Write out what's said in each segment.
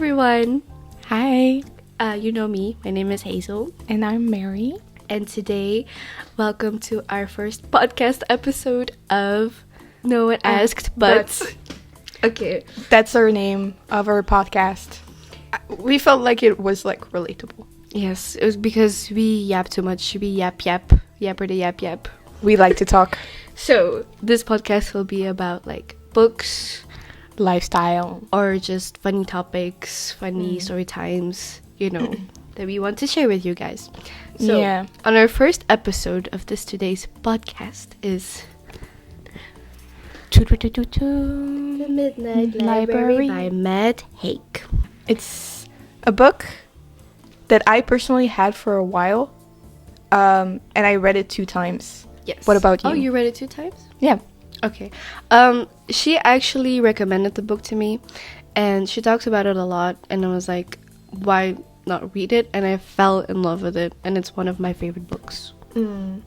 everyone. Hi. You know me. My name is Hazelle. And I'm Mary. And today, welcome to our first podcast episode of No One Asked But. Okay. That's our name of our podcast. We felt like it was like relatable. Yes, it was because we yap too much. We yapper the yap. We like to talk. So, this podcast will be about like books, lifestyle, or just funny topics, funny story times, that we want to share with you guys. So, on our first episode of today's podcast is The Midnight Library by Matt Haig. It's a book that I personally had for a while, and I read it 2 times. Yes. What about you? Oh, you read it 2 times? Yeah. Okay. She actually recommended the book to me, and she talks about it a lot, and I was like, why not read it? And I fell in love with it, and it's one of my favorite books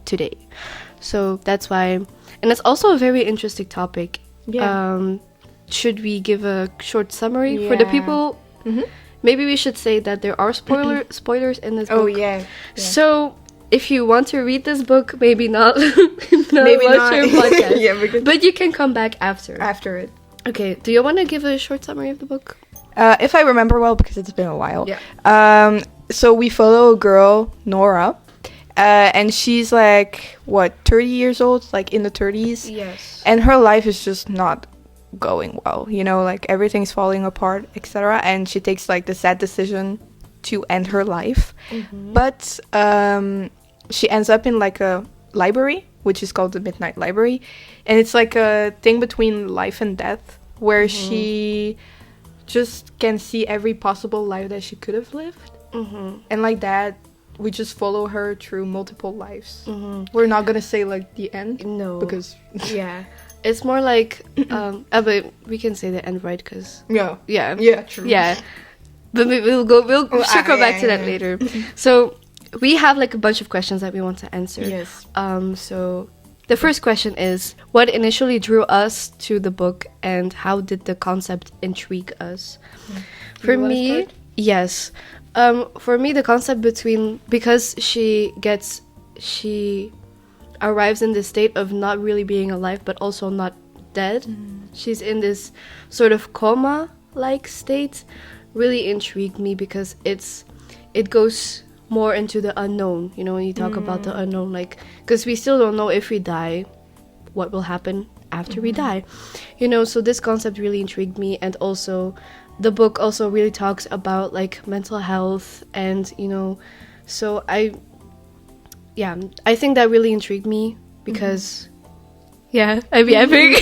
today. So that's why, and it's also a very interesting topic. Yeah. Should we give a short summary for the people? Maybe we should say that there are spoilers in this book. Oh, yeah. So if you want to read this book, maybe not. Maybe watch not. Your podcast. Yeah, but you can come back after it. Okay, do you want to give a short summary of the book? If I remember well, because it's been a while. Yeah. So we follow a girl, Nora, and she's like, 30 years old? Like in the 30s? Yes. And her life is just not going well, like everything's falling apart, etc. And she takes like the sad decision to end her life. But she ends up in like a library, which is called the Midnight Library, and it's like a thing between life and death, where she just can see every possible life that she could have lived. And like that, we just follow her through multiple lives. We're not gonna say like the end, no, because it's more like but we can say the end, right? Because true, but we'll circle back to that later. So we have like a bunch of questions that we want to answer. Yes. So the first question is, what initially drew us to the book, and how did the concept intrigue us? For me, yes. For me, the concept because she arrives in this state of not really being alive, but also not dead. She's in this sort of coma-like state. Really intrigued me because it goes more into the unknown. When you talk about the unknown, like, because we still don't know if we die, what will happen after we die. So this concept really intrigued me, and also the book also really talks about like mental health, and so I think that really intrigued me because I'm yapping.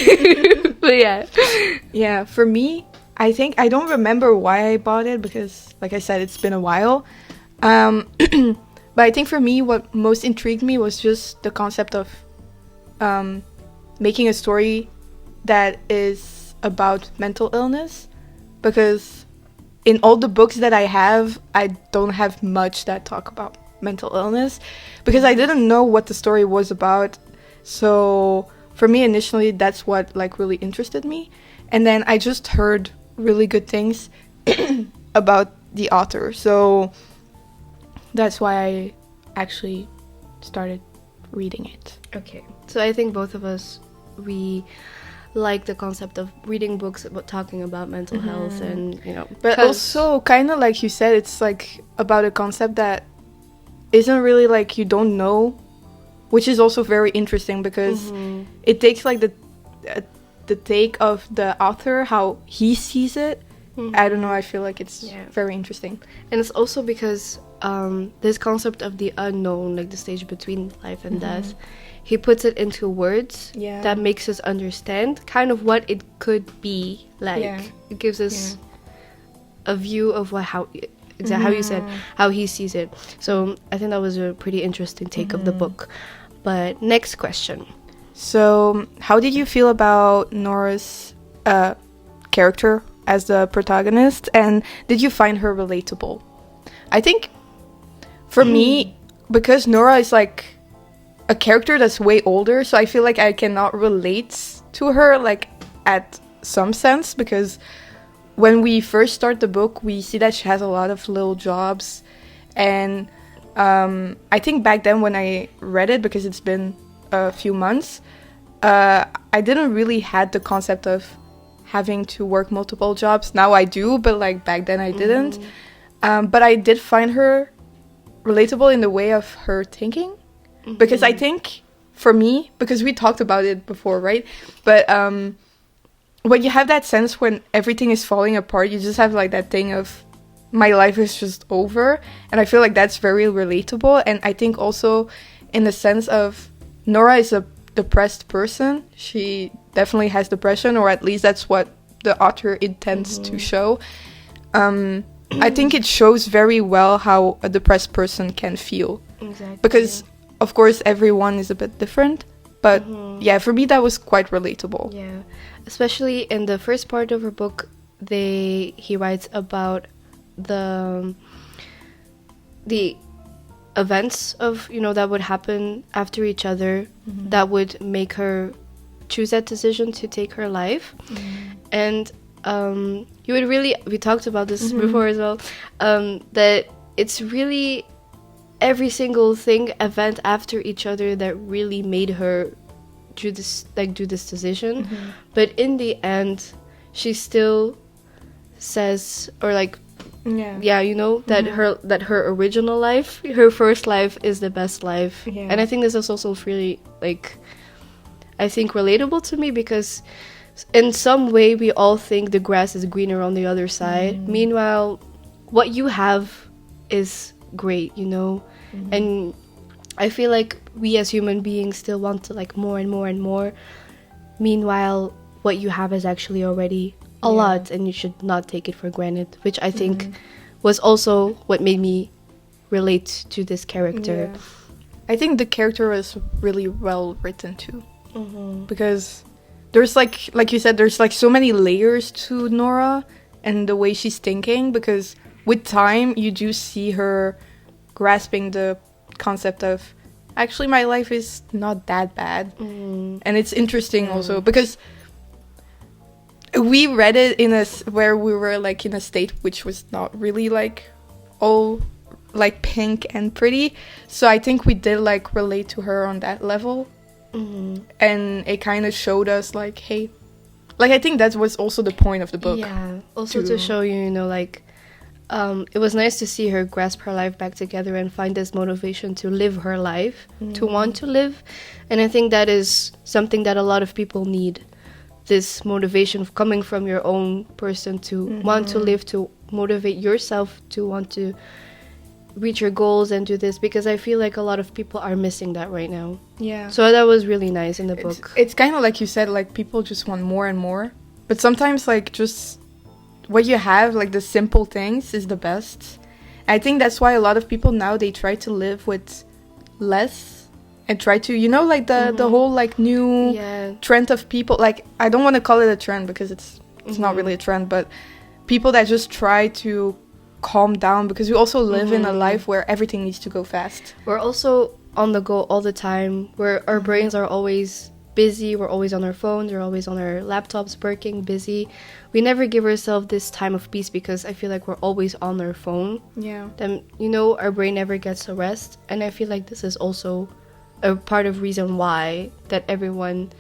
But for me, I think I don't remember why I bought it, because like I said, it's been a while. But I think for me, what most intrigued me was just the concept of making a story that is about mental illness, because in all the books that I have, I don't have much that talk about mental illness, because I didn't know what the story was about. So for me, initially, that's what like really interested me. And then I just heard really good things about the author. So that's why I actually started reading it. Okay. So I think both of us, we like the concept of reading books about talking about mental health, and but also kind of like you said, it's like about a concept that isn't really like you don't know, which is also very interesting, because it takes like the take of the author, how he sees it. I don't know, I feel like it's very interesting. And it's also because this concept of the unknown, like the stage between life and death, he puts it into words that makes us understand kind of what it could be like. It gives us a view of how you said, how he sees it. So I think that was a pretty interesting take of the book. But next question. So how did you feel about Nora's character as the protagonist, and did you find her relatable? I think for me, because Nora is like a character that's way older, so I feel like I cannot relate to her like at some sense, because when we first start the book, we see that she has a lot of little jobs. And I think back then when I read it, because it's been a few months, I didn't really had the concept of having to work multiple jobs. Now I do, but like back then I didn't. But I did find her relatable in the way of her thinking. Because I think, for me, because we talked about it before, right? But when you have that sense when everything is falling apart, you just have like that thing of, my life is just over. And I feel like that's very relatable. And I think also in the sense of, Nora is a depressed person. She definitely has depression, or at least that's what the author intends to show. I think it shows very well how a depressed person can feel. Exactly. Because, of course, everyone is a bit different. But yeah, for me, that was quite relatable. Yeah. Especially in the first part of her book, he writes about the events of, that would happen after each other that would make her choose that decision to take her life. And you would really, we talked about this before as well, that it's really every single event after each other that really made her do this decision. But in the end, she still says, or like, that her original life, her first life, is the best life. And I think this is also really, like, I think relatable to me, because in some way we all think the grass is greener on the other side. Meanwhile, what you have is great, and I feel like we as human beings still want to, like, more and more and more. Meanwhile, what you have is actually already a lot, and you should not take it for granted, which I think was also what made me relate to this character. I think the character was really well written too, because there's like you said, there's like so many layers to Nora and the way she's thinking, because with time you do see her grasping the concept of, actually my life is not that bad. And it's interesting also because we read it where we were like in a state which was not really like all like pink and pretty, so I think we did like relate to her on that level. And it kind of showed us like, hey, like I think that was also the point of the book, also to show you, like it was nice to see her grasp her life back together and find this motivation to live her life, to want to live. And I think that is something that a lot of people need, this motivation of coming from your own person to want to live, to motivate yourself to want to reach your goals and do this, because I feel like a lot of people are missing that right now. So that was really nice in the book. It's kind of like you said, like people just want more and more, but sometimes like just what you have, like the simple things, is the best. I think that's why a lot of people now, they try to live with less and try to, like the whole like new trend of people, like I don't want to call it a trend because it's not really a trend, but people that just try to calm down, because we also live in a life where everything needs to go fast. We're also on the go all the time, where our brains are always busy, we're always on our phones, we're always on our laptops working, busy. We never give ourselves this time of peace, because I feel like we're always on our phone. Then our brain never gets a rest, and I feel like this is also a part of reason why that everyone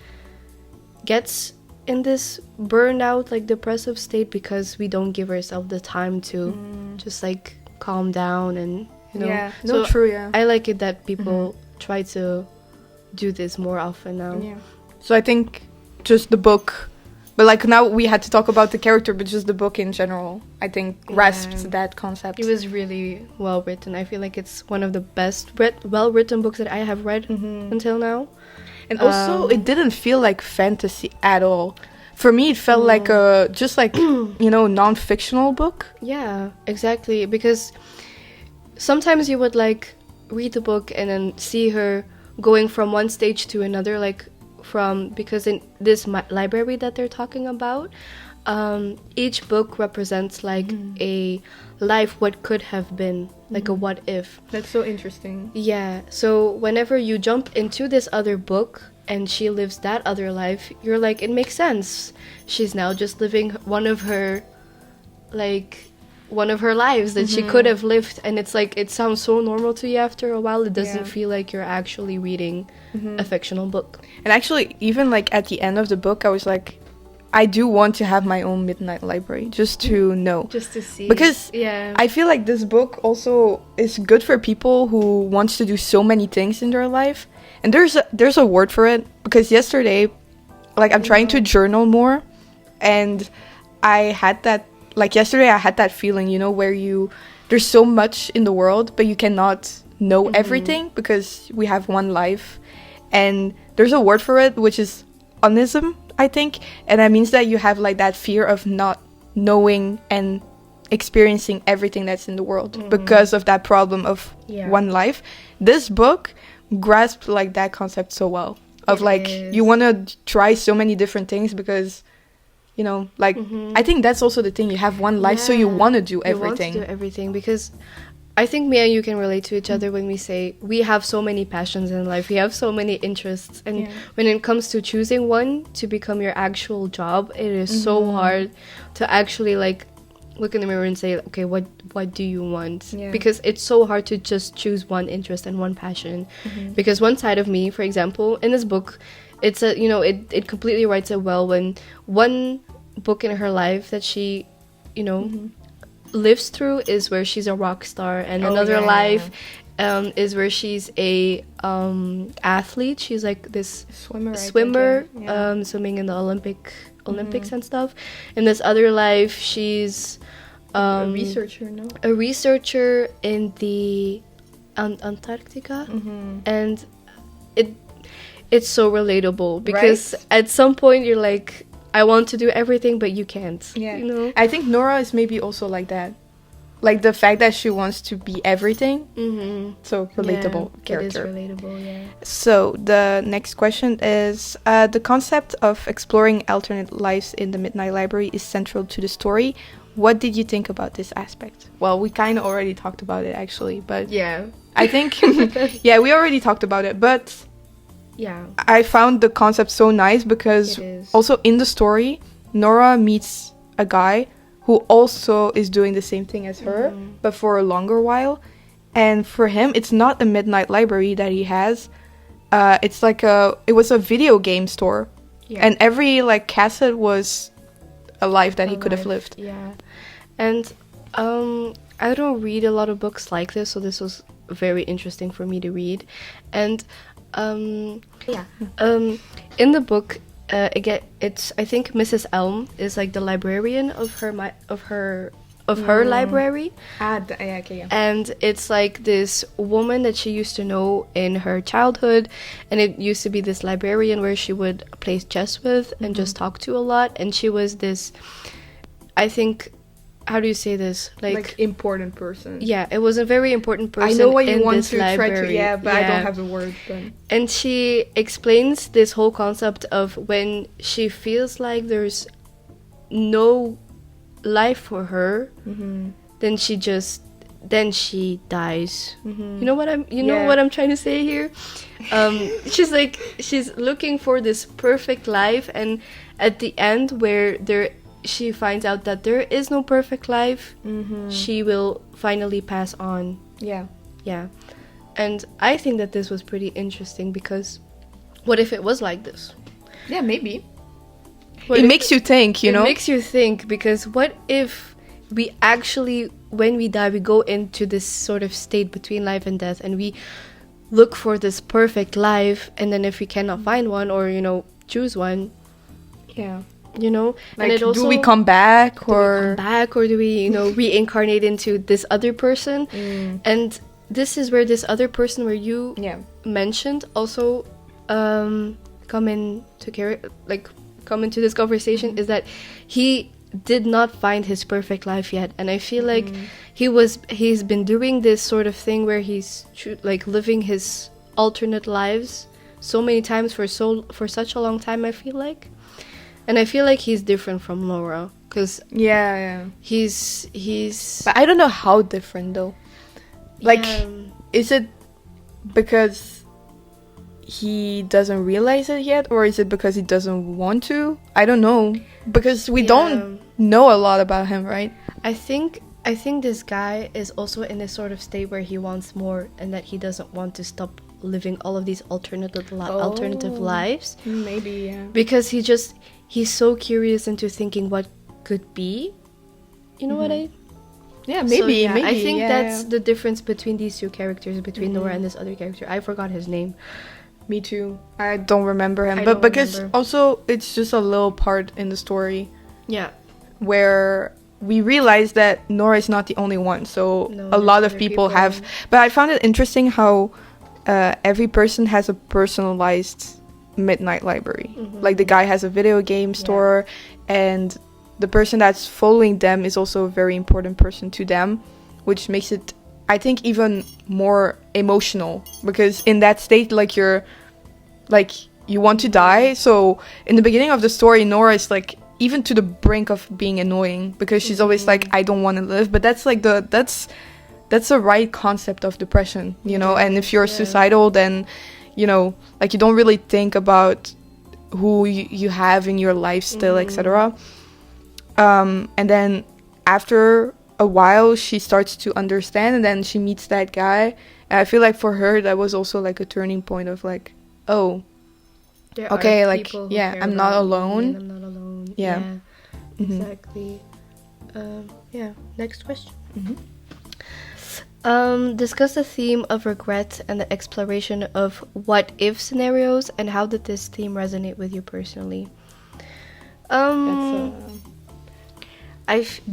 gets in this burnout, like depressive state, because we don't give ourselves the time to just like calm down and I like it that people try to do this more often now. So I think just the book, but like now we had to talk about the character, but just the book in general, I think grasps that concept. It was really well written. I feel like it's one of the best well written books that I have read until now. And also it didn't feel like fantasy at all. For me, it felt like a just like non-fictional book. Yeah, exactly. Because sometimes you would like read the book and then see her going from one stage to another, like because in this library that they're talking about, each book represents like a life what could have been, like a what if. That's so interesting. Yeah, so whenever you jump into this other book and she lives that other life, you're like, it makes sense. She's now just living one of her like one of her lives that she could have lived, and it's like it sounds so normal to you after a while. It doesn't feel like you're actually reading a fictional book. And actually, even like at the end of the book, I was like, I do want to have my own midnight library just to know, just to see, because I feel like this book also is good for people who wants to do so many things in their life. And there's a word for it, because yesterday, like, I'm trying to journal more, and I had that, like, yesterday I had that feeling, you know, where there's so much in the world, but you cannot know everything because we have one life. And there's a word for it, which is onism, I think. And that means that you have, like, that fear of not knowing and experiencing everything that's in the world because of that problem of one life. This book grasped, like, that concept so well. Of, like, you want to try so many different things because... You know, like, I think that's also the thing. You have one life, so you want to do everything. You want to do everything, because I think me and you can relate to each other when we say we have so many passions in life. We have so many interests. And when it comes to choosing one to become your actual job, it is so hard to actually, like, look in the mirror and say, okay, what do you want? Because it's so hard to just choose one interest and one passion. Because one side of me, for example, in this book... It's a, you know, it completely writes it well when one book in her life that she, you know, lives through is where she's a rock star, and another life is where she's a athlete. She's like this swimmer, swimming in the Olympics and stuff. In this other life, she's a researcher, no? A researcher in the Antarctica, and it's so relatable because at some point you're like, I want to do everything, but you can't. Yeah. You know? I think Nora is maybe also like that. Like the fact that she wants to be everything. So relatable character. It is relatable, yeah. So the next question is, the concept of exploring alternate lives in the Midnight Library is central to the story. What did you think about this aspect? Well, we kind of already talked about it actually, but I think, we already talked about it, but... Yeah, I found the concept so nice because also in the story, Nora meets a guy who also is doing the same thing as her, but for a longer while. And for him, it's not a midnight library that he has. It's like it was a video game store. Yeah. And every, like, cassette was a life that he could have lived. Yeah. And I don't read a lot of books like this, so this was very interesting for me to read. And in the book, again, it's, I think Mrs. Elm is like the librarian of her library. And it's like this woman that she used to know in her childhood, and it used to be this librarian where she would play chess with and just talk to a lot. And she was this, I think, how do you say this? Like important person. Yeah, it was a very important person. I know what you want to library. try to, but I don't have the word. But. And she explains this whole concept of when she feels like there's no life for her, then she dies. You know what I'm trying to say here? She's looking for this perfect life, and at the end where she finds out that there is no perfect life, she will finally pass on. Yeah. And I think that this was pretty interesting because what if it was like this? Yeah, maybe. It makes you think, you know? It makes you think, because what if we actually, when we die, we go into this sort of state between life and death, and we look for this perfect life, and then if we cannot find one or, you know, choose one, you know, like, and it also, do we come back or do we, you know, reincarnate into this other person? And this is where this other person where you mentioned also come into this conversation, is that he did not find his perfect life yet. And I feel like he's been doing this sort of thing where he's like living his alternate lives so many times for such a long time, I feel like. And I feel like he's different from Laura, because he's but I don't know how different though. Like, is it because he doesn't realize it yet, or is it because he doesn't want to? I don't know, because we don't know a lot about him, right? I think this guy is also in this sort of state where he wants more and that he doesn't want to stop living all of these alternative lives. Maybe, yeah. Because he's so curious into thinking what could be. You know what I... Yeah, maybe, maybe. I think that's the difference between these two characters, between Nora and this other character. I forgot his name. Me too. I don't remember him. But because also it's just a little part in the story. Yeah. Where we realize that Nora is not the only one. So a lot of people have... But I found it interesting how every person has a personalized midnight library. Like the guy has a video game store and... the person that's following them is also a very important person to them, which makes it, I think, even more emotional, because in that state, like, you're like, you want to die. So in the beginning of the story, Nora is like even to the brink of being annoying, because she's always like, I don't want to live. But that's like that's the right concept of depression, you know. And if you're suicidal, then, you know, like, you don't really think about who you have in your life still, etc. And then after a while she starts to understand, and then she meets that guy, and I feel like for her that was also like a turning point of like, oh, there okay, are like, yeah, I'm not alone. I'm not alone. Yeah. Exactly. Next question. Discuss the theme of regret and the exploration of what if scenarios, and how did this theme resonate with you personally?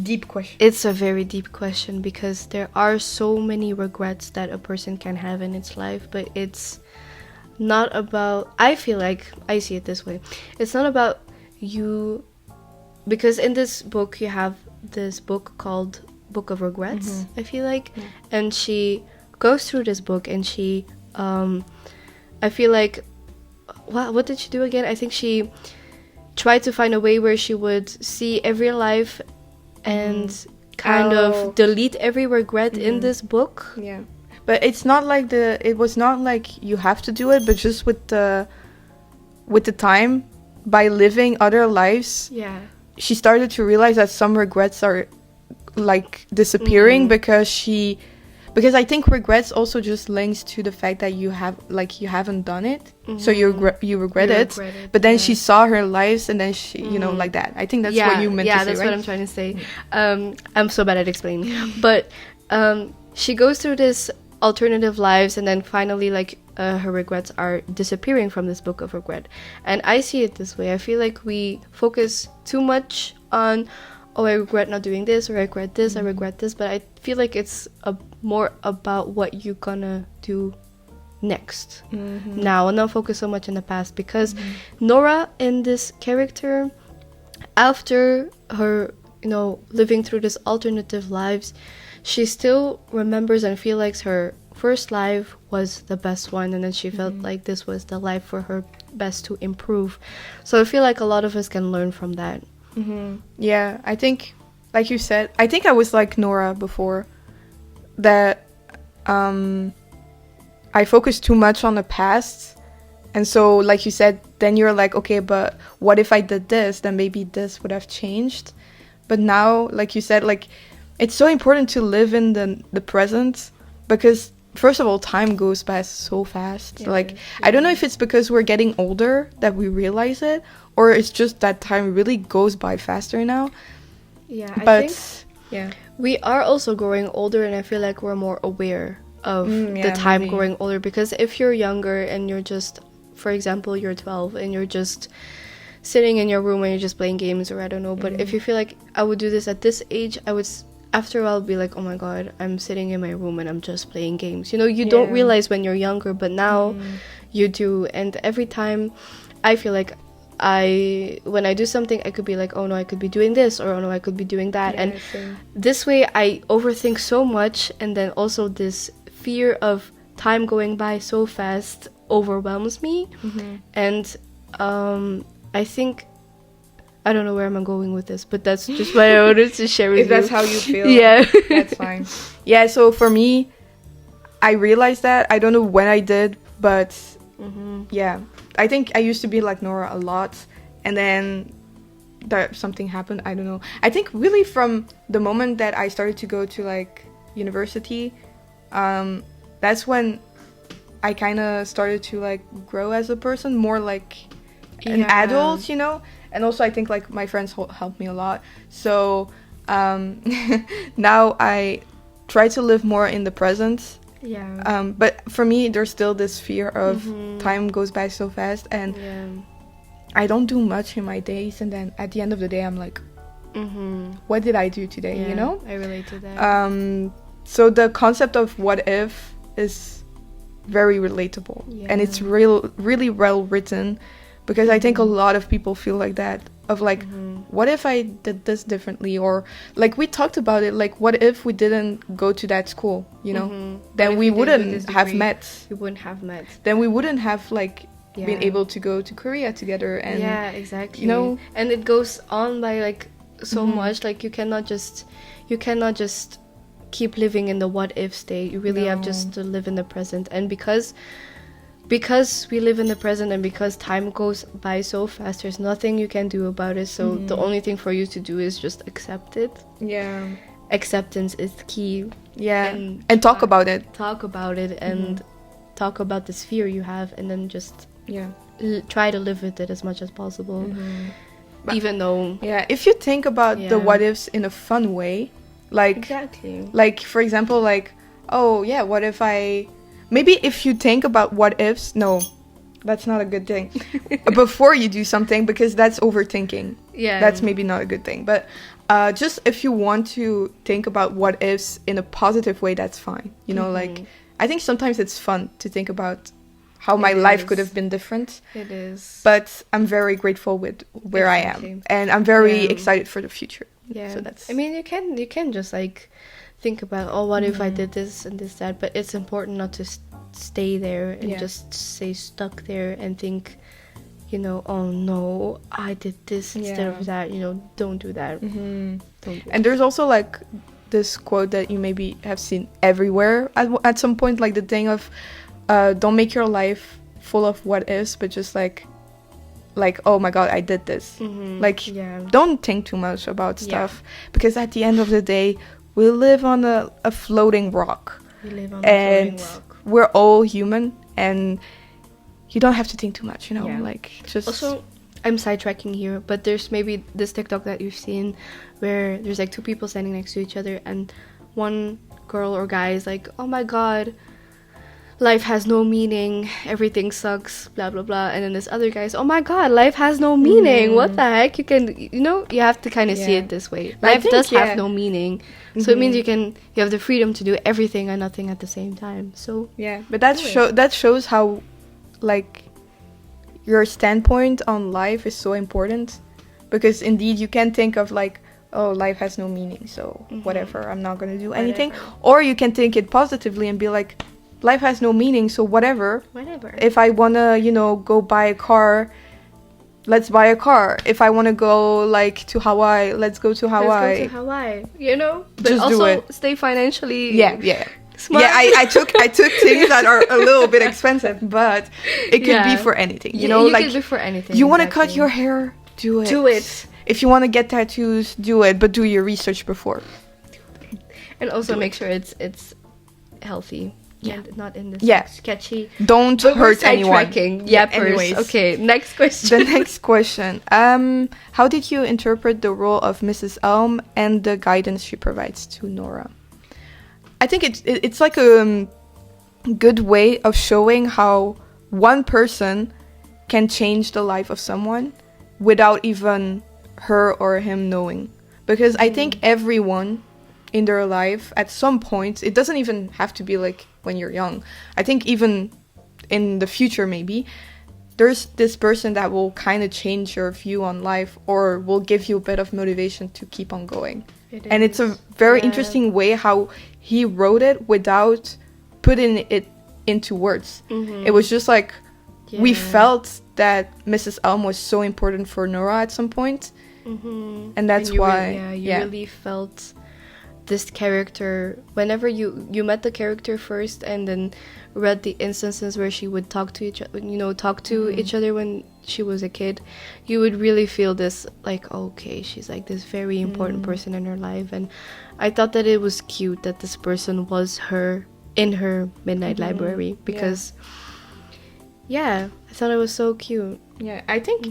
Deep question. It's a very deep question, because there are so many regrets that a person can have in its life, but it's not about... I feel like I see it this way. It's not about you, because in this book you have this book called Book of Regrets, I feel like, and she goes through this book and she I feel like, what did she do again? I think she tried to find a way where she would see every life and kind of delete every regret in this book. Yeah. But it's not like it was not like you have to do it, but just with the time, by living other lives, she started to realize that some regrets are like disappearing, because I think regrets also just links to the fact that you haven't done it, so you regret it. But then she saw her lives, and then she, you know, like that. I think that's what you meant to say, that's right? what I'm trying to say. I'm so bad at explaining, but she goes through this alternative lives, and then finally, like, her regrets are disappearing from this book of regret. And I see it this way. I feel like we focus too much on, oh, I regret not doing this, or I regret this, I regret this, but I feel like it's more about what you're gonna do next now, and not focus so much in the past, because Nora, in this character, after her, you know, living through this alternative lives, she still remembers and feels like her first life was the best one, and then she felt like this was the life for her best to improve. So I feel like a lot of us can learn from that. Yeah, I think, like you said, I think I was like Nora before, that I focused too much on the past, and so, like you said, then you're like, okay, but what if I did this, then maybe this would have changed. But now, like you said, like, it's so important to live in the present, because first of all, time goes by so fast. I don't know if it's because we're getting older that we realize it, or it's just that time really goes by faster now. I think we are also growing older, and I feel like we're more aware of the time growing older, because if you're younger and you're just, for example, you're 12 and you're just sitting in your room and you're just playing games, or I don't know, but if you feel like I would do this at this age, I would after a while be like, oh my god, I'm sitting in my room and I'm just playing games. You know, you don't realize when you're younger, but now you do. And every time I feel like when I do something, I could be like, oh no, I could be doing this, or oh no, I could be doing that. And this way I overthink so much, and then also this fear of time going by so fast overwhelms me. And I think, I don't know where I'm going with this, but that's just what I wanted to share with you. If that's how you feel, that's fine. So for me, I realized that, I don't know when I did, but I think I used to be like Nora a lot, and then that something happened. I don't know. I think really from the moment that I started to go to like university, that's when I kind of started to like grow as a person, more like an adult, you know. And also I think like my friends helped me a lot. So now I try to live more in the present. Yeah. But for me, there's still this fear of time goes by so fast, and I don't do much in my days, and then at the end of the day, I'm like, what did I do today? Yeah, you know? I relate to that. So the concept of what if is very relatable, and it's really well written, because I think a lot of people feel like that, of like, what if I did this differently? Or like we talked about it, like what if we didn't go to that school, you know? Then we wouldn't have met. We wouldn't have met. Then we wouldn't have like been able to go to Korea together. And yeah, exactly. You know, and it goes on by like so much. Like you cannot just keep living in the what if state. You really have just to live in the present. And because we live in the present, and because time goes by so fast, there's nothing you can do about it. So the only thing for you to do is just accept it. Yeah. Acceptance is key. Yeah. And talk about it. Talk about it, and talk about this fear you have, and then just try to live with it as much as possible. Even though... Yeah, if you think about the what ifs in a fun way, like... Exactly. Like, for example, like, oh, yeah, what if I... Maybe if you think about what ifs... No, that's not a good thing. Before you do something, because that's overthinking. Yeah. That's maybe not a good thing. But just if you want to think about what ifs in a positive way, that's fine. You know, like... I think sometimes it's fun to think about how my life could have been different. It is. But I'm very grateful with where I am. And I'm very excited for the future. Yeah. So that's... I mean, you can just like think about, oh, what if I did this and this, that. But it's important not to stay there and just stay stuck there and think, you know, oh no, I did this instead of that. You know, don't do that. Don't do that. And there's also like this quote that you maybe have seen everywhere at some point, like the thing of don't make your life full of what ifs, but just like oh my god, I did this. Like don't think too much about stuff, because at the end of the day we live on a floating rock. We live on a floating rock. We're all human, and you don't have to think too much, you know. Like just also, I'm sidetracking here, but there's maybe this TikTok that you've seen where there's like two people standing next to each other, and one girl or guy is like, oh my god, life has no meaning, everything sucks, blah blah blah, and then this other guy is, oh my god, life has no meaning, what the heck? You have to kind of see it this way. Life does have no meaning, so it means you have the freedom to do everything and nothing at the same time. So but that shows how like your standpoint on life is so important, because indeed you can think of like, oh, life has no meaning, so whatever, I'm not gonna do anything. Or you can think it positively and be like, life has no meaning, so whatever. If I wanna, you know, go buy a car, let's buy a car. If I wanna go like to Hawaii, let's go to Hawaii. You know, but just also do it. Stay financially smart. Yeah, I took things that are a little bit expensive, but it could be for anything. You know, like could be for anything. You want to cut your hair, do it. Do it. If you want to get tattoos, do it, but do your research before. And also make sure it's healthy. And not in this sketchy. Don't hurt anyone. Anyways. Okay, next question. The next question. How did you interpret the role of Mrs. Elm and the guidance she provides to Nora? I think it's like a good way of showing how one person can change the life of someone without even her or him knowing. Because I think everyone in their life at some point, it doesn't even have to be like when you're young. I think even in the future maybe, there's this person that will kind of change your view on life or will give you a bit of motivation to keep on going. And it's a very interesting way how he wrote it without putting it into words. It was just like we felt that Mrs. Elm was so important for Nora at some point. And that's why you really felt this character whenever you met the character first and then read the instances where she would talk to each other when she was a kid, you would really feel this like, okay, she's like this very important person in her life. And I thought that it was cute that this person was her in her midnight library, because I thought it was so cute. Yeah, I think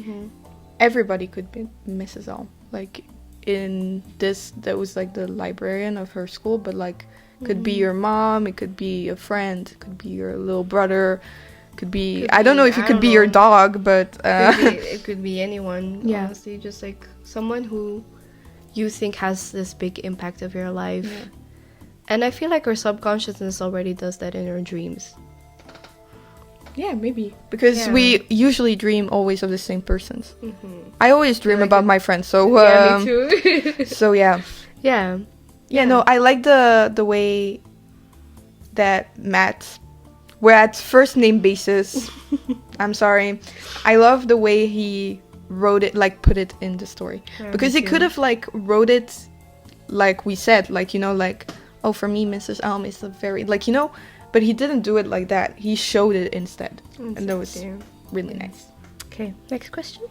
everybody could be Mrs. L. Like, in this, that was like the librarian of her school, but like, could be your mom, it could be a friend, it could be your little brother, could be, I don't know if it could be your dog, but it could be anyone. Yeah. Honestly, just like someone who you think has this big impact of your life. Yeah. And I feel like our subconsciousness already does that in our dreams. Yeah, maybe. Because we usually dream always of the same persons. I always dream like about my friends, so... me too. So, yeah. Yeah. Yeah, no, I like the way that Matt... We're at first name basis. I'm sorry. I love the way he wrote it, like, put it in the story. Yeah, because he could have, like, wrote it like we said. Like, you know, like, oh, for me, Mrs. Elm is a very... Like, you know... But he didn't do it like that. He showed it instead. And that was really nice. Okay, next question.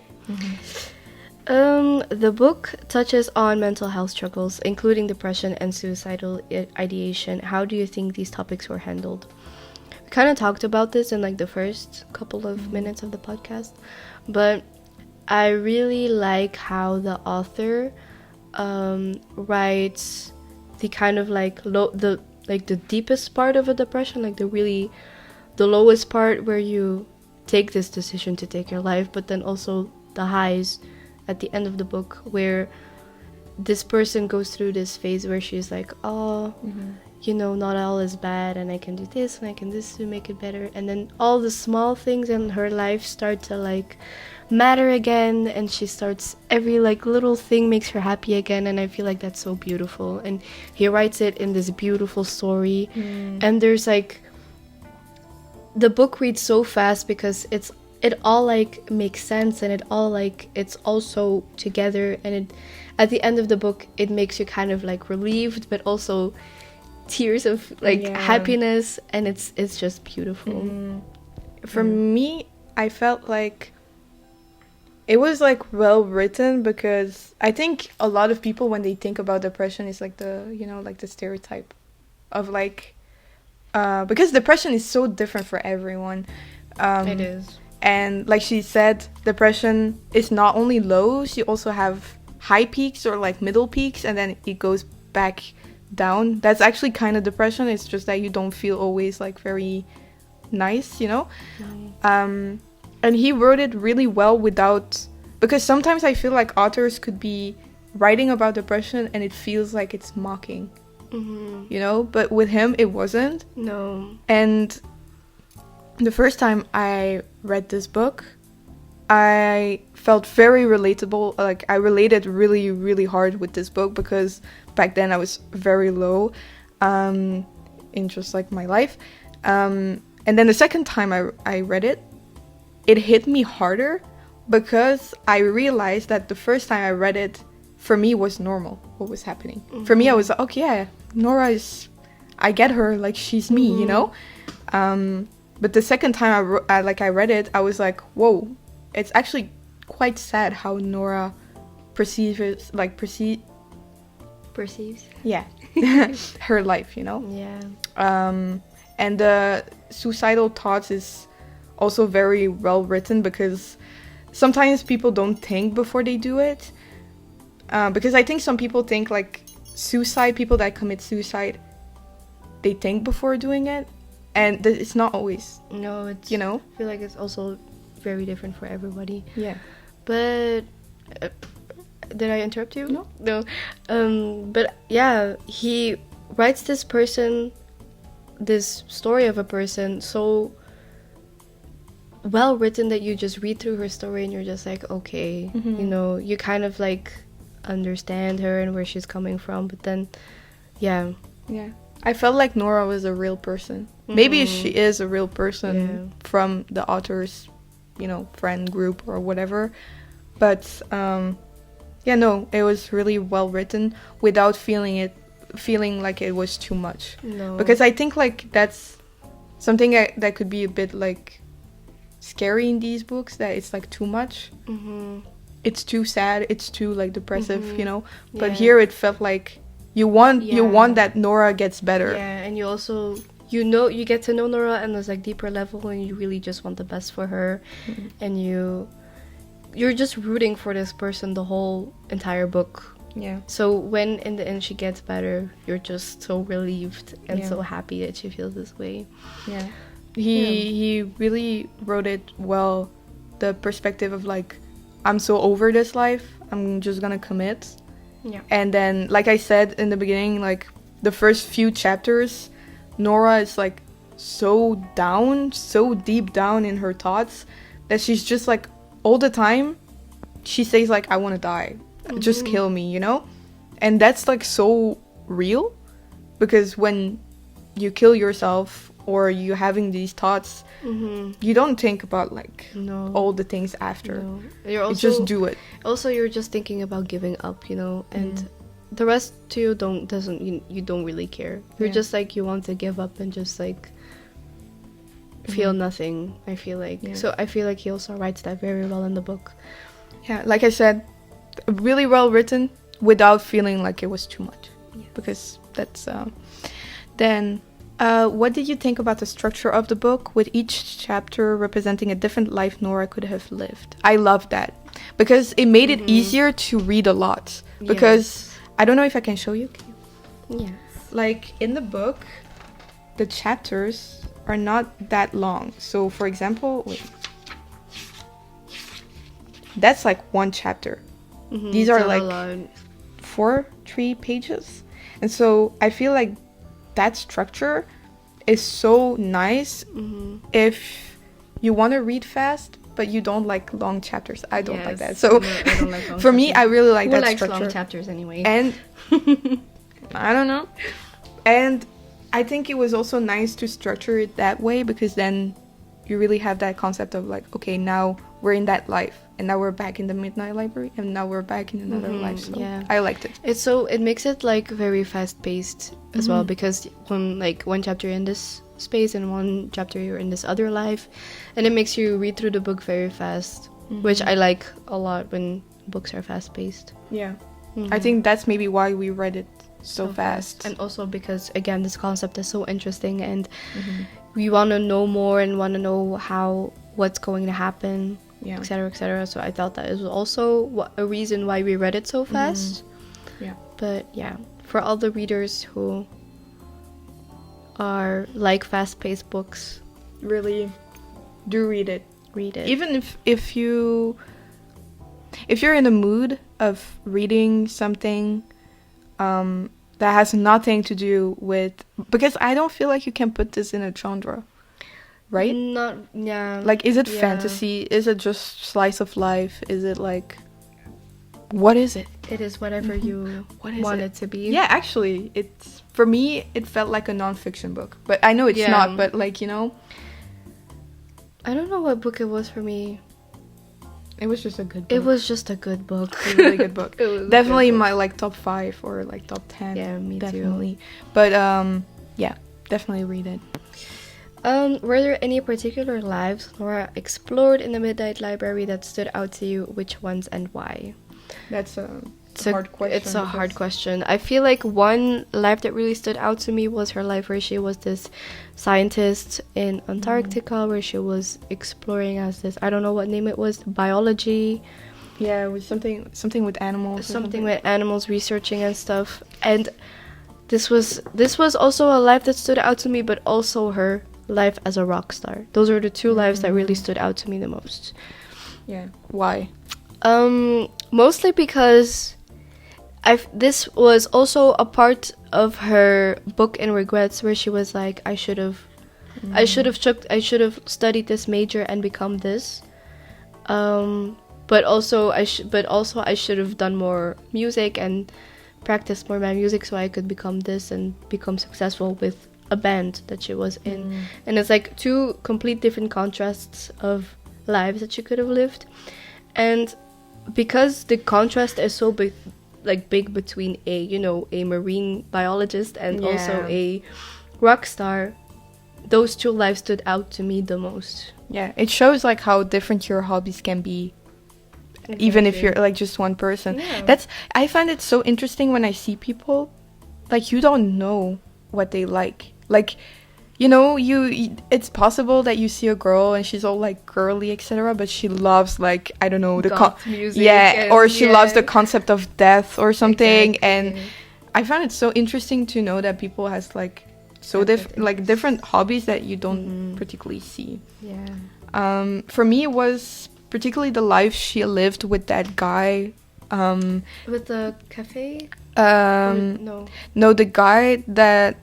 The book touches on mental health struggles, including depression and suicidal ideation. How do you think these topics were handled? We kind of talked about this in like the first couple of minutes of the podcast, but I really like how the author writes the kind of like the deepest part of a depression, like the lowest part where you take this decision to take your life, but then also the highs at the end of the book where this person goes through this phase where she's like, oh, you know, not all is bad and I can do this and I can this to make it better. And then all the small things in her life start to like matter again, and she starts, every like little thing makes her happy again, and I feel like that's so beautiful. And he writes it in this beautiful story, and there's like, the book reads so fast because it all like makes sense, and it all like, it's also together, and it, at the end of the book it makes you kind of like relieved but also tears of like happiness, and it's just beautiful. For me, I felt like it was like well written, because I think a lot of people, when they think about depression, it's like the, you know, like the stereotype of like because depression is so different for everyone. It is. And like she said, depression is not only lows, you also have high peaks or like middle peaks, and then it goes back down. That's actually kind of depression. It's just that you don't feel always like very nice, you know. And he wrote it really well without, because sometimes I feel like authors could be writing about depression and it feels like it's mocking, you know, but with him it wasn't. No. And the first time I read this book, I felt very relatable. Like, I related really, really hard with this book, because back then I was very low in just like my life. And then the second time I read it, it hit me harder, because I realized that the first time I read it, for me, was normal what was happening. For me, I was like, okay, yeah, Nora is, I get her, like, she's me, you know. But the second time I read it, I was like, whoa, it's actually quite sad how Nora perceives yeah her life, you know. And the suicidal thoughts is also very well written, because sometimes people don't think before they do it, because I think some people think like suicide, people that commit suicide, they think before doing it, and it's not always. No, it's, you know, I feel like it's also very different for everybody. Yeah. But did I interrupt you? No. But yeah, he writes this story of a person so well written that you just read through her story and you're just like, okay, you know, you kind of like understand her and where she's coming from. But then yeah, I felt like Nora was a real person. Maybe she is a real person from the author's, you know, friend group or whatever, but no, it was really well written without feeling like it was too much. No, because I think like that's something that could be a bit like scary in these books that it's like too much. It's too sad, it's too like depressive, you know. But here it felt like you want that Nora gets better. Yeah, and you also you get to know Nora and there's like deeper level, and you really just want the best for her, and you're just rooting for this person the whole entire book. Yeah. So when in the end she gets better, you're just so relieved and so happy that she feels this way. Yeah. He really wrote it well, the perspective of like, I'm so over this life, I'm just gonna commit. Yeah. And then, like I said in the beginning, like the first few chapters, Nora is like so down, so deep down in her thoughts that she's just like all the time she says like, I want to die, just kill me, you know. And that's like so real, because when you kill yourself or you having these thoughts, you don't think about like all the things after. You just do it. Also, you're just thinking about giving up, you know, and the rest to you you don't really care. You're just like, you want to give up and just like feel nothing, I feel like. So I feel like he also writes that very well in the book. Yeah, like I said, really well written without feeling like it was too much. Because that's then what did you think about the structure of the book, with each chapter representing a different life Nora could have lived? I love that, because it made it easier to read a lot. Because I don't know if I can show you. Yes. Like in the book, the chapters are not that long. So for example, wait, that's like one chapter. These are like 3 pages. And so I feel like that structure is so nice if you want to read fast but you don't like long chapters. I don't like that. So I don't like long for me, I really like that likes structure. Long chapters anyway. And I don't know. And I think it was also nice to structure it that way, because then you really have that concept of like, okay, now we're in that life, and now we're back in the Midnight Library, and now we're back in another life. So I liked it. It makes it like very fast paced as well, because when like one chapter you're in this space and one chapter you're in this other life, and it makes you read through the book very fast, which I like a lot when books are fast paced. Yeah. I think that's maybe why we read it so fast. And also because, again, this concept is so interesting, and we want to know more and want to know what's going to happen, etc., etc. So I thought that is also a reason why we read it so fast. But yeah, for all the readers who are like fast-paced books, really do read it. Even if you're in the mood of reading something that has nothing to do with, because I don't feel like you can put this in a genre, right? Like, is it fantasy? Is it just slice of life? Is it like, what is it? It is whatever you want it to be. Yeah, actually, for me it felt like a non-fiction book, but I know it's not. But like, you know, I don't know what book it was for me. It was just a good book. It was just a good book. A really good book. Definitely my like top 5 or like top 10. Yeah, me definitely. too. But yeah, definitely read it. Were there any particular lives Nora explored in the Midnight Library that stood out to you? Which ones and why? That's a hard question. It's a hard question. I feel like one life that really stood out to me was her life where she was this scientist in Antarctica, where she was exploring as this, I don't know what name it was, biology. Yeah, it was something with animals. Something with animals, researching and stuff. And this was also a life that stood out to me, but also her life as a rock star. Those are the two lives that really stood out to me the most. Yeah. Why? Mostly because this was also a part of her book in Regrets, where she was like, I should have studied this major and become this. But also I should have done more music and practiced more my music so I could become this and become successful with a band that she was in. And it's like two complete different contrasts of lives that she could have lived. And because the contrast is so big between a marine biologist and also a rock star, those two lives stood out to me the most. Yeah, it shows like how different your hobbies can be, even if you're like just one person. Yeah. I find it so interesting when I see people, like, you don't know what they like. Like, you know, it's possible that you see a girl and she's all like girly, etc., but she loves, like, I don't know, the Goth music. yeah, or she yeah. loves the concept of death or something. Exactly. And I find it so interesting to know that people has like so different hobbies that you don't particularly see. Yeah. For me, it was particularly the life she lived with that guy. With the cafe? No, the guy that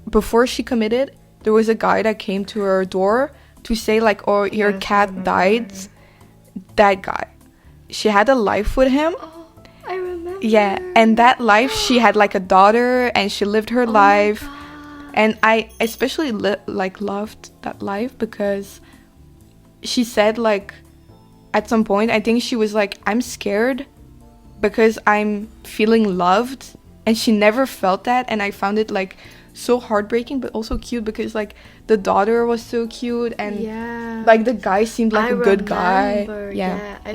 before she committed, there was a guy that came to her door to say like, "Oh, your cat died." That guy, she had a life with him. Oh, I remember. Yeah, and that life, she had like a daughter, and she lived her life. And I especially loved that life because she said, like, at some point, I think she was like, I'm scared because I'm feeling loved, and she never felt that. And I found it like so heartbreaking, but also cute because like the daughter was so cute, and like the guy seemed like a good guy.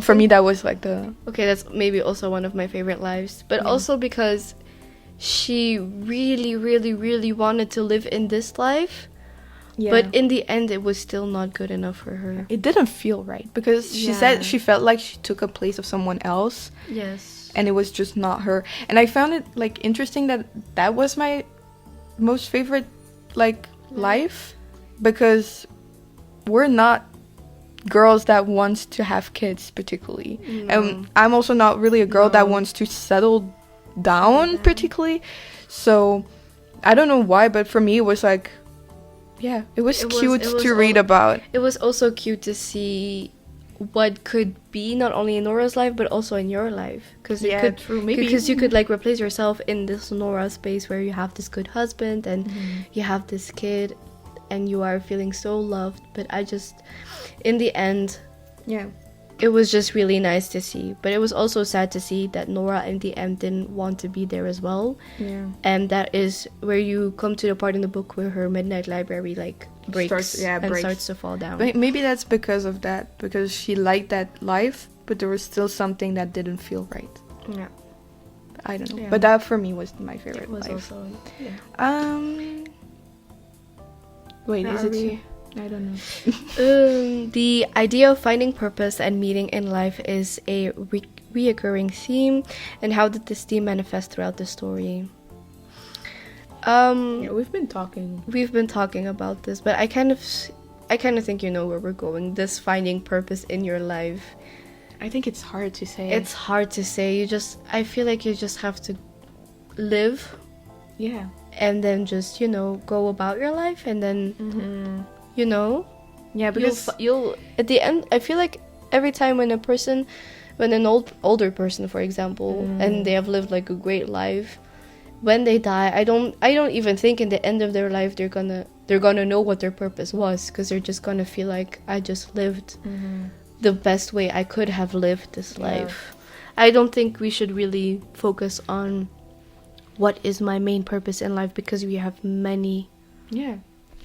For me, that was like the that's maybe also one of my favorite lives, but also because she really, really, really wanted to live in this life. Yeah. But in the end, it was still not good enough for her. It didn't feel right because she said she felt like she took a place of someone else. Yes. And it was just not her. And I found it like interesting that was my most favorite like life, because we're not girls that wants to have kids particularly. And I'm also not really a girl that wants to settle down particularly. So I don't know why, but for me it was like, yeah, it was cute to read about. It was also cute to see what could be not only in Nora's life but also in your life, because you could like replace yourself in this Nora space where you have this good husband and you have this kid and you are feeling so loved. But I just, in the end, it was just really nice to see. But it was also sad to see that Nora in the end didn't want to be there as well. Yeah. And that is where you come to the part in the book where her midnight library like breaks and starts to fall down. Maybe that's because of that, because she liked that life, but there was still something that didn't feel right. Yeah. I don't know. Yeah. But that for me was my favorite life. Also, wait, is it you? I don't know. The idea of finding purpose and meaning in life is a reoccurring theme. And how did this theme manifest throughout the story? We've been talking about this, but I kind of think you know where we're going. This finding purpose in your life. I think it's hard to say. It's hard to say. I feel like you just have to live. Yeah. And then just, go about your life, and then yeah, because you'll at the end, I feel like every time when an older person, for example, and they have lived like a great life, when they die, I don't even think in the end of their life they're gonna know what their purpose was, because they're just gonna feel like, I just lived the best way I could have lived this life. I don't think we should really focus on what is my main purpose in life, because we have many.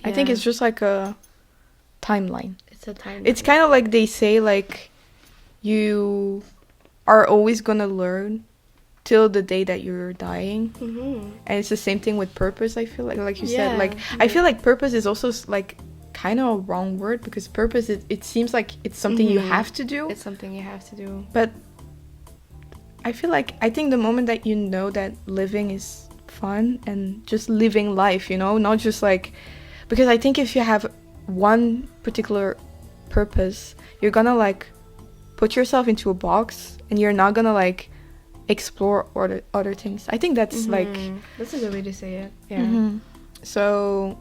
I think it's just like a timeline. It's a timeline. It's kind of like they say, like, you are always gonna learn till the day that you're dying. And it's the same thing with purpose, I feel like you said. Like, I feel like purpose is also like kind of a wrong word, because purpose, it seems like it's something you have to do. It's something you have to do. But I think the moment that you know that living is fun and just living life, not just like, because I think if you have one particular purpose, you're gonna like put yourself into a box and you're not gonna like explore other things. I think that's like, that's a good way to say it. Yeah. So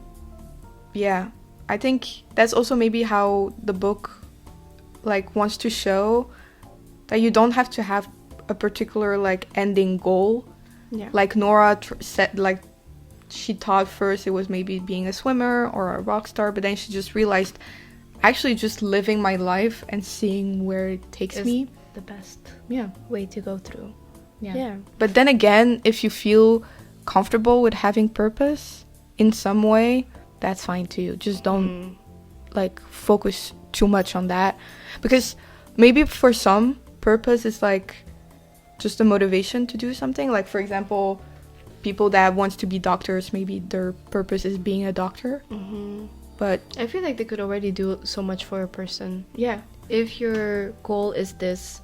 yeah, I think that's also maybe how the book like wants to show that you don't have to have a particular like ending goal. Like Nora said, like she thought first it was maybe being a swimmer or a rock star, but then she just realized actually just living my life and seeing where it takes me, the best way to go through. But then again, if you feel comfortable with having purpose in some way, that's fine too. Just don't like focus too much on that, because maybe for some, purpose is like just a motivation to do something. Like, for example, people that wants to be doctors, maybe their purpose is being a doctor. But I feel like they could already do so much for a person. yeah, If your goal is this,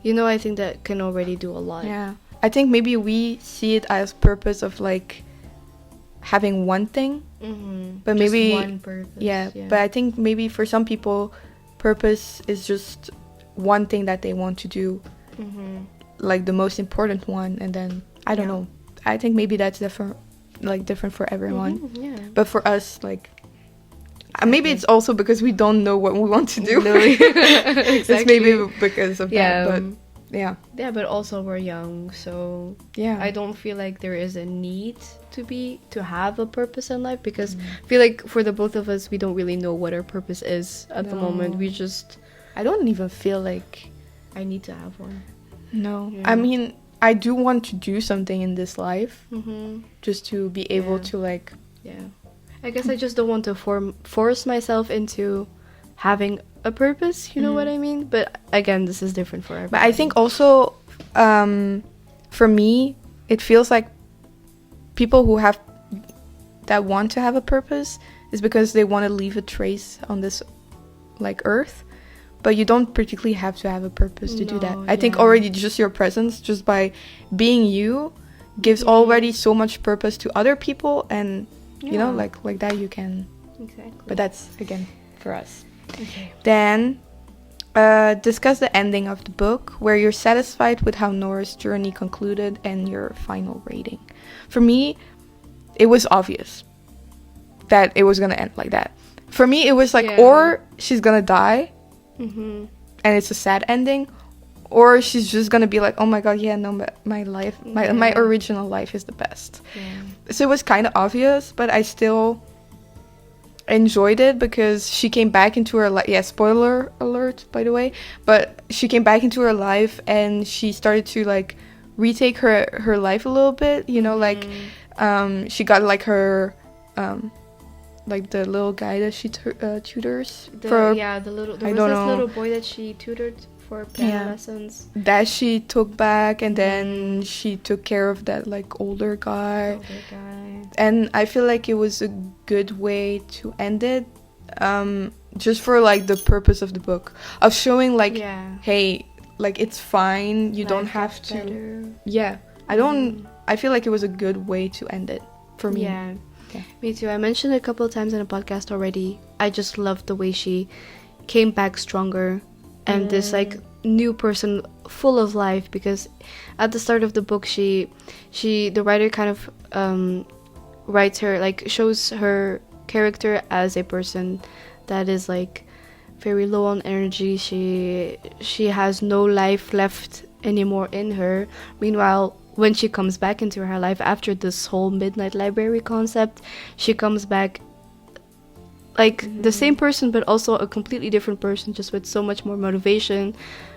you know, I think that can already do a lot. yeah, I think maybe we see it as purpose of like having one thing, but Just maybe one purpose. yeah, but I think maybe for some people, purpose is just one thing that they want to do, like the most important one, and then I don't know. I think maybe that's different, like different for everyone. Yeah. But for us, like, maybe it's also because we don't know what we want to do. No, exactly. It's maybe because of Yeah. that. But yeah, Yeah, but also we're young, so yeah. I don't feel like there is a need to have a purpose in life, because I feel like for the both of us, we don't really know what our purpose is at the moment. We just, I don't even feel like I need to have one. no. Yeah. I mean, I do want to do something in this life, just to be able to like. Yeah, I guess I just don't want to force myself into having a purpose. You know what I mean? But again, this is different for everyone. But I think also, for me, it feels like people who have that want to have a purpose is because they want to leave a trace on this like earth. But you don't particularly have to have a purpose to do that. I think already just your presence, just by being you, gives already so much purpose to other people, and you know, like that you can. Exactly. But that's again for us. Okay. Then discuss the ending of the book, where you're satisfied with how Nora's journey concluded, and your final rating. For me, it was obvious that it was gonna end like that. For me, it was like, or she's gonna die, and it's a sad ending, or she's just gonna be like, oh my god, yeah, no, my life, my original life is the best. So it was kind of obvious, but I still enjoyed it because she came back into her life. Yeah, spoiler alert, by the way. But she came back into her life, and she started to like retake her life a little bit. You know, like she got like her like the little guy that she tutors for. Yeah, there was this little boy that she tutored for piano lessons. That she took back, and then she took care of that like older guy. And I feel like it was a good way to end it, just for like the purpose of the book, of showing like, hey, like it's fine, you don't have to. Better. Yeah, I feel like it was a good way to end it for me. Yeah. Me too. I mentioned it a couple of times in a podcast already. I just loved the way she came back stronger, and this like new person full of life, because at the start of the book the writer kind of writes her, like shows her character as a person that is like very low on energy. She has no life left anymore in her. Meanwhile, when she comes back into her life after this whole midnight library concept, she comes back like the same person, but also a completely different person, just with so much more motivation,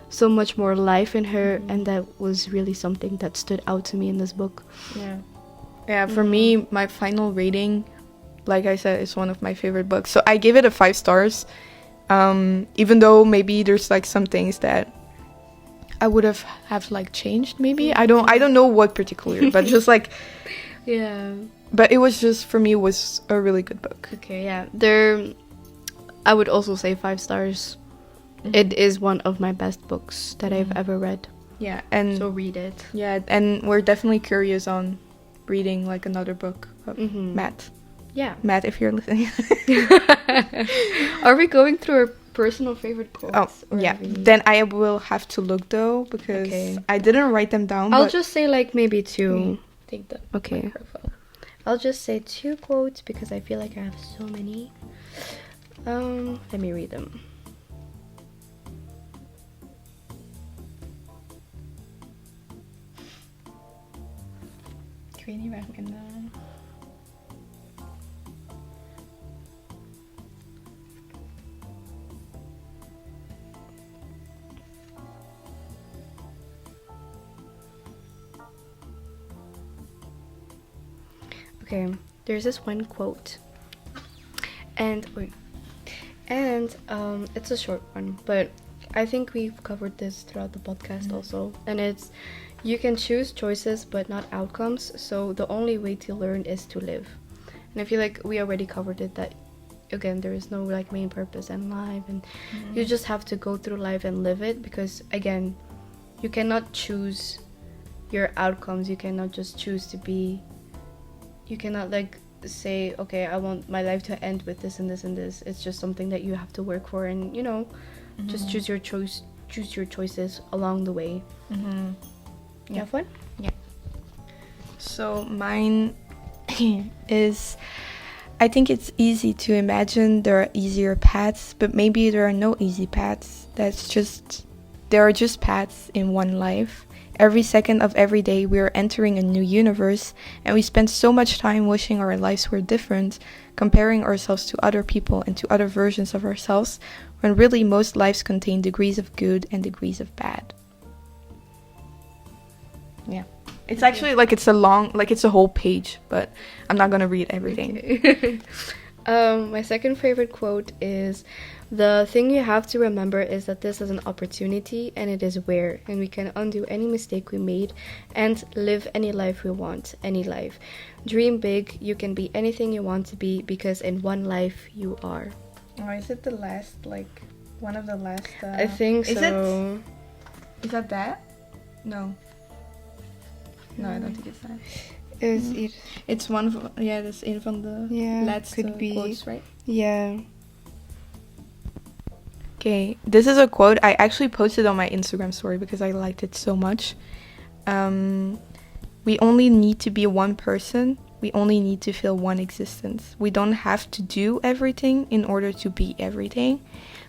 so much more life in her. And that was really something that stood out to me in this book. Yeah, for me, my final rating, like I said, is one of my favorite books. So I gave it a 5 stars, even though maybe there's like some things that I would have like changed. Maybe I don't know what particular, but just like But it was just, for me, it was a really good book. Okay, yeah. I would also say 5 stars. It is one of my best books that I've ever read. Yeah, and so read it. Yeah, and we're definitely curious on reading like another book of Matt. Yeah. Matt, if you're listening. Are we going through our personal favorite quotes? Oh, yeah. Then I will have to look though, because I didn't write them down. I'll just say like maybe 2. Take the microphone. I'll just say 2 quotes because I feel like I have so many. Let me read them. Ik weet niet waar ik in Okay, there's this one quote And wait, and it's a short one, but I think we've covered this throughout the podcast also. And it's, you can choose choices but not outcomes. So the only way to learn is to live. And I feel like we already covered it, that again, there is no like main purpose in life, and you just have to go through life and live it, because again, you cannot choose your outcomes. You cannot just choose to be, you cannot like say, okay, I want my life to end with this and this and this. It's just something that you have to work for, and you know, just choose your choices along the way. You have one? Yeah. So mine is, I think it's easy to imagine there are easier paths, but maybe there are no easy paths. There are just paths in one life. Every second of every day we are entering a new universe, and we spend so much time wishing our lives were different, comparing ourselves to other people and to other versions of ourselves, when really most lives contain degrees of good and degrees of bad. Yeah. It's actually like it's a whole page, but I'm not gonna read everything. Okay. My second favorite quote is, the thing you have to remember is that this is an opportunity, and it is rare, and we can undo any mistake we made and live any life we want, any life. Dream big, you can be anything you want to be, because in one life you are. Oh, is it the last, like, one of the last? I think so. Is that? No. No, I don't think it's that. It's one of, that's een van de laatste quotes, right? Yeah. Okay, this is a quote I actually posted on my Instagram story because I liked it so much. We only need to be one person. We only need to feel one existence. We don't have to do everything in order to be everything,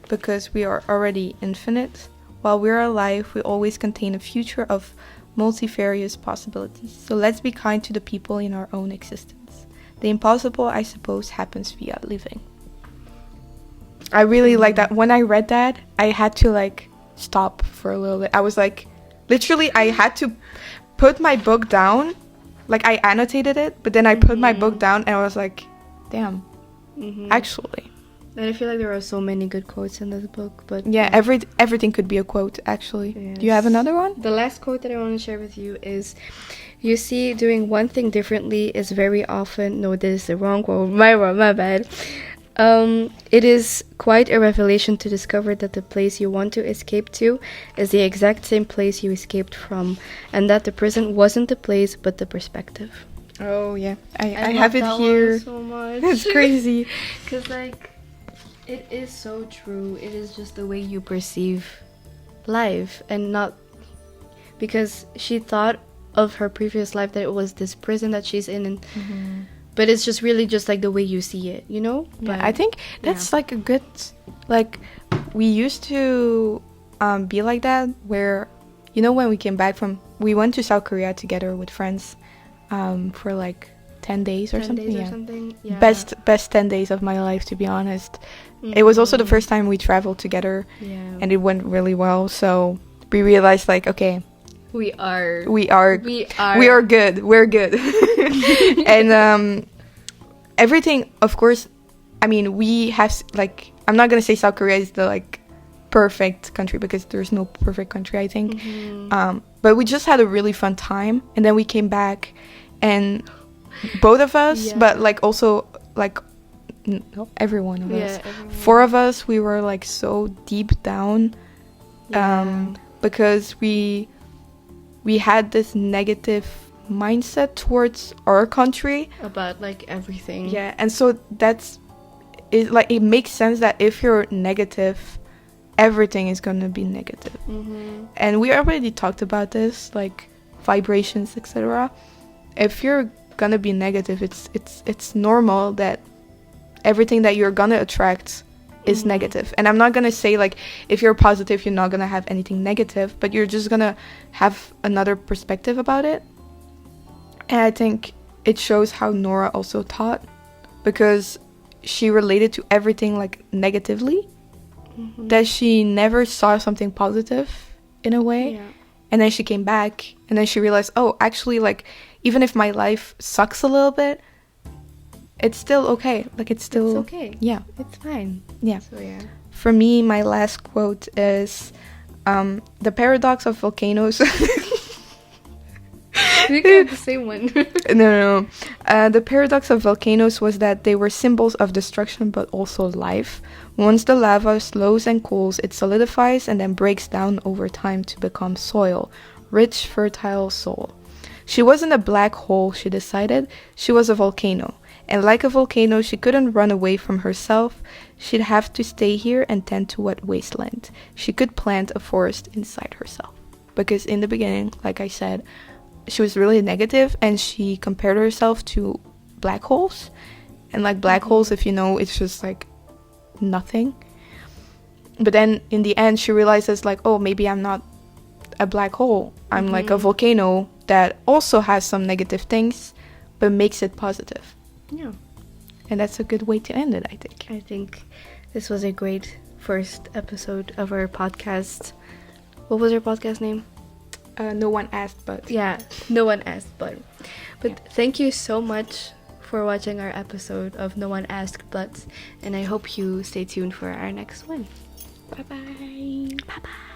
because we are already infinite. While we're alive, we always contain a future of multifarious possibilities. So let's be kind to the people in our own existence. The impossible, I suppose, happens via living. I really like that. When I read that, I had to like stop for a little bit. I was like, literally, I had to put my book down. Like, I annotated it, but then I put my book down and I was like, damn, actually. And I feel like there are so many good quotes in this book, but yeah, everything could be a quote, actually. Yes. Do you have another one? The last quote that I want to share with you is, you see, doing one thing differently is very often, no, this is the wrong quote, my bad. It is quite a revelation to discover that the place you want to escape to is the exact same place you escaped from, and that the prison wasn't the place, but the perspective. Oh, yeah. I have it here. So much. It's crazy. Because, like, it is so true. It is just the way you perceive life, and not because she thought of her previous life that it was this prison that she's in, and but it's just really just like the way you see it, you know? Yeah, but I think that's like a good, like, we used to be like that, where, you know, when we went to South Korea together with friends for like 10 days or something. Yeah. Best 10 days of my life, to be honest. It was also the first time we traveled together, and it went really well. So we realized, like, okay, we are good. We're good. And everything, of course, I mean, we have, like, I'm not gonna say South Korea is the like perfect country, because there's no perfect country, I think. But we just had a really fun time, and then we came back, and both of us, but like also like every one of us, four of us, we were like so deep down, because we had this negative mindset towards our country about like everything. Yeah, and so it makes sense that if you're negative, everything is gonna be negative. And we already talked about this, like vibrations, etc. If you're gonna be negative, it's normal that everything that you're gonna attract is negative. And I'm not gonna say like if you're positive you're not gonna have anything negative, but you're just gonna have another perspective about it. And I think it shows how Nora also taught, because she related to everything like negatively, that she never saw something positive in a way. And then she came back, and then she realized, oh, actually, like, even if my life sucks a little bit, it's still okay. Like, it's still... It's okay. Yeah. It's fine. Yeah. So, yeah. For me, my last quote is, the paradox of volcanoes... We got the same one. No. The paradox of volcanoes was that they were symbols of destruction but also life. Once the lava slows and cools, it solidifies and then breaks down over time to become soil, rich, fertile soil. She wasn't a black hole, she decided. She was a volcano. And like a volcano, she couldn't run away from herself. She'd have to stay here and tend to what wasteland. She could plant a forest inside herself. Because in the beginning, like I said, she was really negative and she compared herself to black holes. And like black holes, if you know, it's just like nothing. But then in the end, she realizes like, oh, maybe I'm not a black hole. I'm like a volcano that also has some negative things, but makes it positive. Yeah. And that's a good way to end it, I think. I think this was a great first episode of our podcast. What was our podcast name? No one asked, but... Yeah, no one asked, but thank you so much for watching our episode of No One Asked But, and I hope you stay tuned for our next one. Bye-bye. Bye-bye.